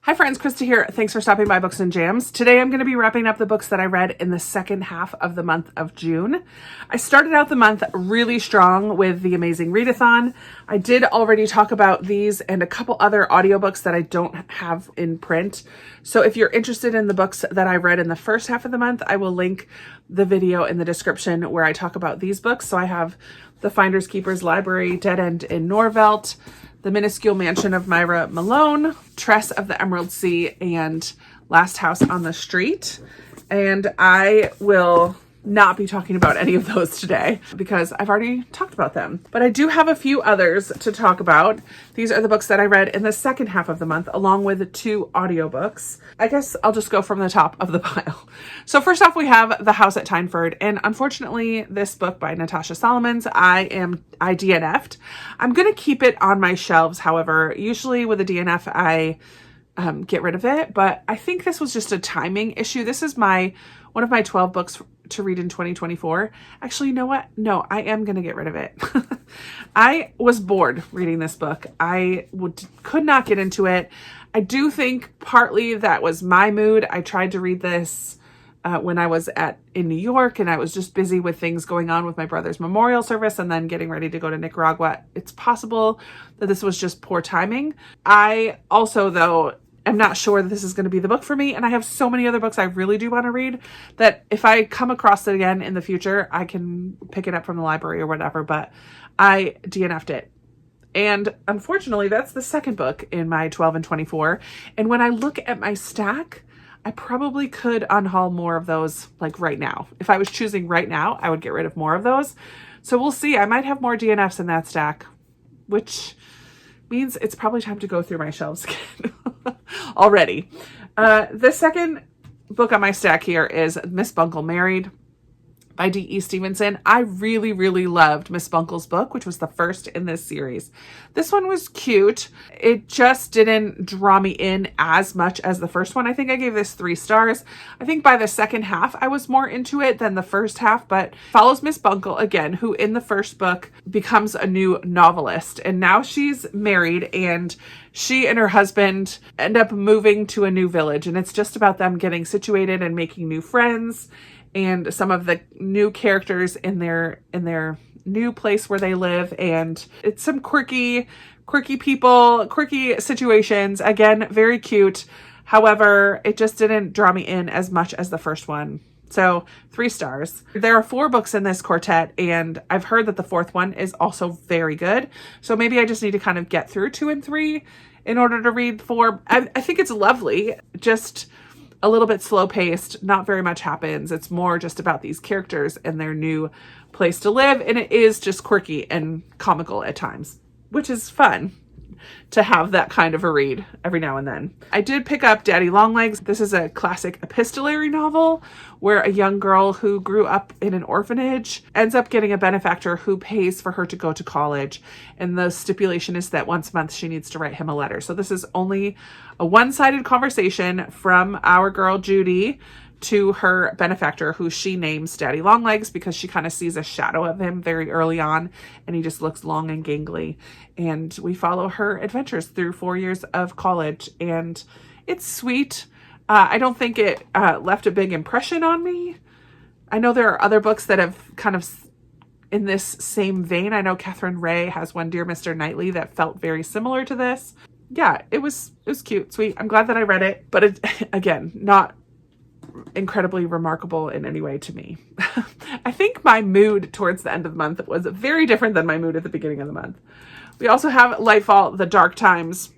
Hi friends, Krista here. Thanks for stopping by Books and Jams. Today I'm going to be wrapping up the books that I read in the second half of the month of June. I started out the month really strong with the Amazing Readathon. I did already talk about these and a couple other audiobooks that I don't have in print. So if you're interested in the books that I read in the first half of the month, I will link the video in the description where I talk about these books. So I have The Finders Keepers Library, Dead End in Norvelt, The Minuscule Mansion of Myra Malone, Tress of the Emerald Sea, and Last House on the Street. And I will not be talking about any of those today because I've already talked about them. But I do have a few others to talk about. These are the books that I read in the second half of the month, along with 2 audiobooks. I guess I'll just go from the top of the pile. So first off, we have The House at Tinford. And unfortunately, this book by Natasha Solomons, I DNF'd. I'm going to keep it on my shelves. However, usually with a DNF, I get rid of it. But I think this was just a timing issue. This is one of my 12 books to read in 2024. Actually, you know what? No, I am going to get rid of it. I was bored reading this book. I could not get into it. I do think partly that was my mood. I tried to read this when I was in New York, and I was just busy with things going on with my brother's memorial service and then getting ready to go to Nicaragua. It's possible that this was just poor timing. I also, though, I'm not sure that this is going to be the book for me. And I have so many other books I really do want to read that if I come across it again in the future, I can pick it up from the library or whatever. But I DNF'd it. And unfortunately, that's the second book in my 12 and 24. And when I look at my stack, I probably could unhaul more of those like right now. If I was choosing right now, I would get rid of more of those. So we'll see. I might have more DNFs in that stack, which means it's probably time to go through my shelves again. Already. The second book on my stack here is Miss Buncle Married by D.E. Stevenson. I really, really loved Miss Buncle's book, which was the first in this series. This one was cute. It just didn't draw me in as much as the first one. I think I gave this 3 stars. I think by the second half, I was more into it than the first half, but follows Miss Buncle again, who in the first book becomes a new novelist. And now she's married, and she and her husband end up moving to a new village. And it's just about them getting situated and making new friends and some of the new characters in their new place where they live. And it's some quirky people, quirky situations. Again, very cute. However, it just didn't draw me in as much as the first one. So 3 stars. There are 4 books in this quartet, and I've heard that the 4th one is also very good. So maybe I just need to kind of get through 2 and 3 in order to read 4. I think it's lovely. Just a little bit slow paced, not very much happens. It's more just about these characters and their new place to live. And it is just quirky and comical at times, which is fun to have that kind of a read every now and then. I did pick up Daddy Longlegs. This is a classic epistolary novel where a young girl who grew up in an orphanage ends up getting a benefactor who pays for her to go to college. And the stipulation is that once a month she needs to write him a letter. So this is only a one-sided conversation from our girl Judy to her benefactor, who she names Daddy Longlegs because she kind of sees a shadow of him very early on, and he just looks long and gangly. And we follow her adventures through 4 years of college, and it's sweet. I don't think it left a big impression on me. I know there are other books that have kind of in this same vein. I know Catherine Ray has one, Dear Mr. Knightley, that felt very similar to this. Yeah, it was cute, sweet. I'm glad that I read it, but it, again, not incredibly remarkable in any way to me. I think my mood towards the end of the month was very different than my mood at the beginning of the month. We also have Lightfall, The Dark Times.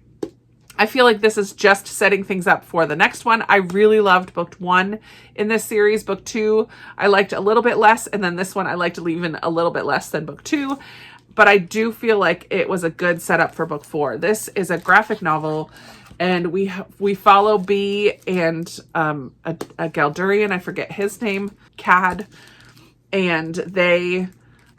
I feel like this is just setting things up for the next one. I really loved book 1 in this series. Book 2, I liked a little bit less. And then this one, I liked even a little bit less than book 2. But I do feel like it was a good setup for book 4. This is a graphic novel, and we follow B and a Galdurian, I forget his name, Cad, and they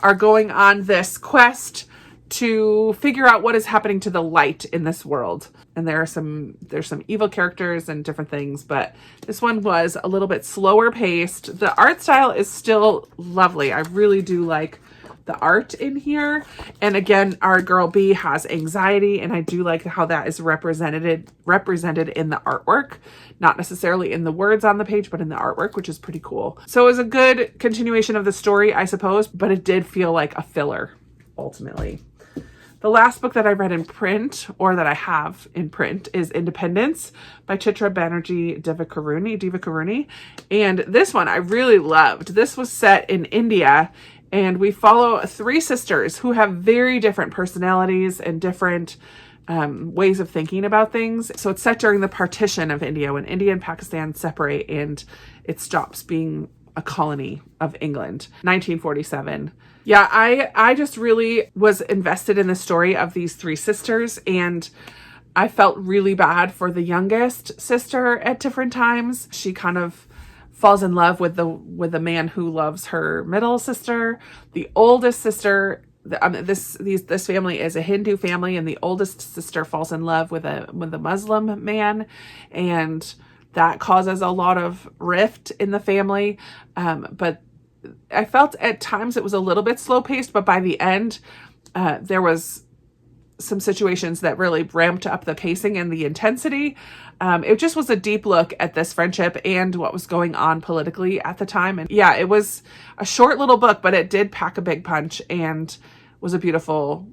are going on this quest to figure out what is happening to the light in this world. And there's some evil characters and different things, but this one was a little bit slower paced. The art style is still lovely. I really do like the art in here. And again, our girl B has anxiety, and I do like how that is represented in the artwork, not necessarily in the words on the page, but in the artwork, which is pretty cool. So it was a good continuation of the story, I suppose, but it did feel like a filler ultimately. The last book that I read in print, or that I have in print, is Independence by Chitra Banerjee Divakaruni. And this one I really loved. This was set in India, and we follow 3 sisters who have very different personalities and different ways of thinking about things. So it's set during the partition of India, when India and Pakistan separate and it stops being a colony of England, 1947. Yeah, I just really was invested in the story of these 3 sisters, and I felt really bad for the youngest sister at different times. She kind of falls in love with the man who loves her middle sister. The oldest sister, this family is a Hindu family, and the oldest sister falls in love with a Muslim man, and that causes a lot of rift in the family. But I felt at times it was a little bit slow paced, but by the end, there was some situations that really ramped up the pacing and the intensity. It just was a deep look at this friendship and what was going on politically at the time. And yeah, it was a short little book, but it did pack a big punch and was a beautiful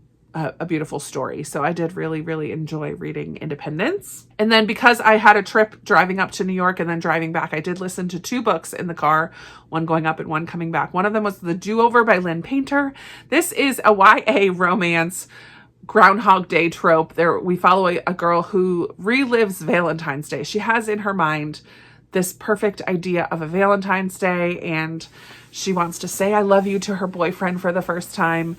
story. So I did really, really enjoy reading Independence. And then because I had a trip driving up to New York and then driving back, I did listen to 2 books in the car, one going up and one coming back. One of them was The Do-Over by Lynn Painter. This is a YA romance Groundhog Day trope. There we follow a girl who relives Valentine's Day. She has in her mind this perfect idea of a Valentine's Day, and she wants to say I love you to her boyfriend for the first time,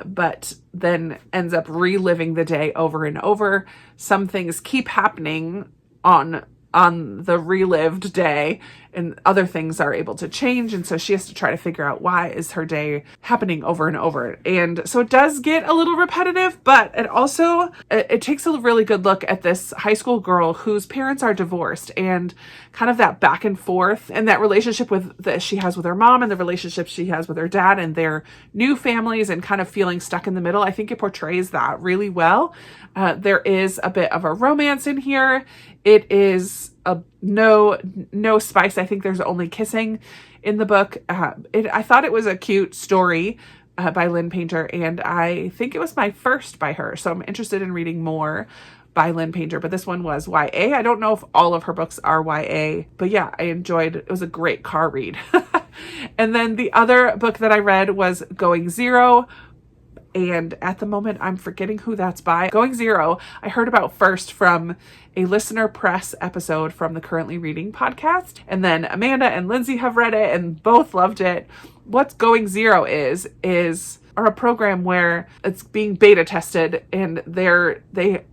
but then ends up reliving the day over and over. Some things keep happening on the relived day, and other things are able to change, and so she has to try to figure out why is her day happening over and over. And so it does get a little repetitive, but it takes a really good look at this high school girl whose parents are divorced, and kind of that back and forth, and that relationship that she has with her mom, and the relationship she has with her dad, and their new families, and kind of feeling stuck in the middle. I think it portrays that really well. There is a bit of a romance in here. It is no spice. I think there's only kissing in the book. I thought it was a cute story by Lynn Painter, and I think it was my first by her. So I'm interested in reading more by Lynn Painter, but this one was YA. I don't know if all of her books are YA, but yeah, I enjoyed it. It was a great car read. And then the other book that I read was Going Zero. And at the moment, I'm forgetting who that's by. Going Zero, I heard about first from a listener press episode from the Currently Reading podcast. And then Amanda and Lindsay have read it and both loved it. What Going Zero is a program where it's being beta tested, and they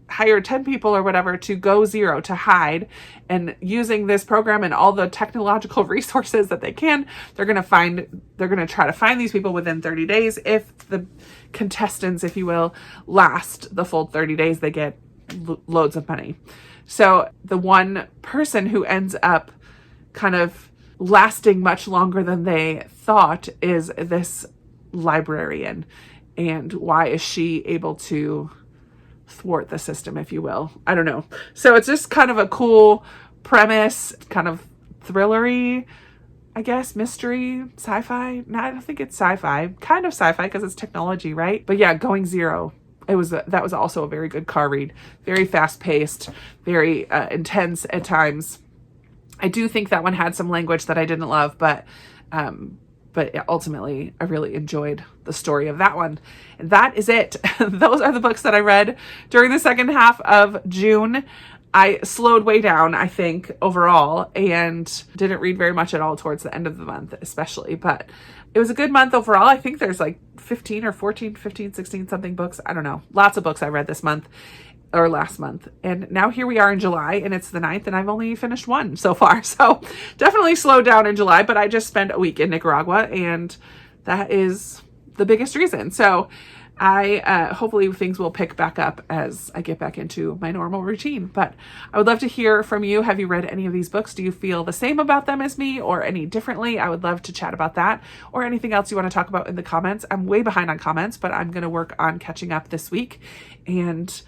hire 10 people or whatever to go zero, to hide, and using this program and all the technological resources that they can, they're going to try to find these people within 30 days. If the contestants, if you will, last the full 30 days, they get loads of money. So the one person who ends up kind of lasting much longer than they thought is this librarian. And why is she able to thwart the system, if you will? I don't know. So it's just kind of a cool premise, kind of thrillery, I guess, mystery, sci-fi. No, I don't think it's sci-fi. Kind of sci-fi because it's technology, right? But yeah, Going Zero. That was also a very good car read. Very fast-paced, very intense at times. I do think that one had some language that I didn't love, but ultimately, I really enjoyed the story of that one. And that is it. Those are the books that I read during the second half of June. I slowed way down, I think, overall, and didn't read very much at all towards the end of the month, especially. But it was a good month overall. I think there's like 15 or 14, 15, 16 something books. I don't know. Lots of books I read this month. Or last month. And now here we are in July, and it's the 9th, and I've only finished one so far. So definitely slowed down in July, but I just spent a week in Nicaragua, and that is the biggest reason. So Hopefully things will pick back up as I get back into my normal routine. But I would love to hear from you. Have you read any of these books? Do you feel the same about them as me or any differently? I would love to chat about that or anything else you want to talk about in the comments. I'm way behind on comments, but I'm going to work on catching up this week. And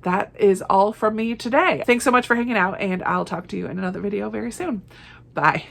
that is all from me today. Thanks so much for hanging out, and I'll talk to you in another video very soon. Bye.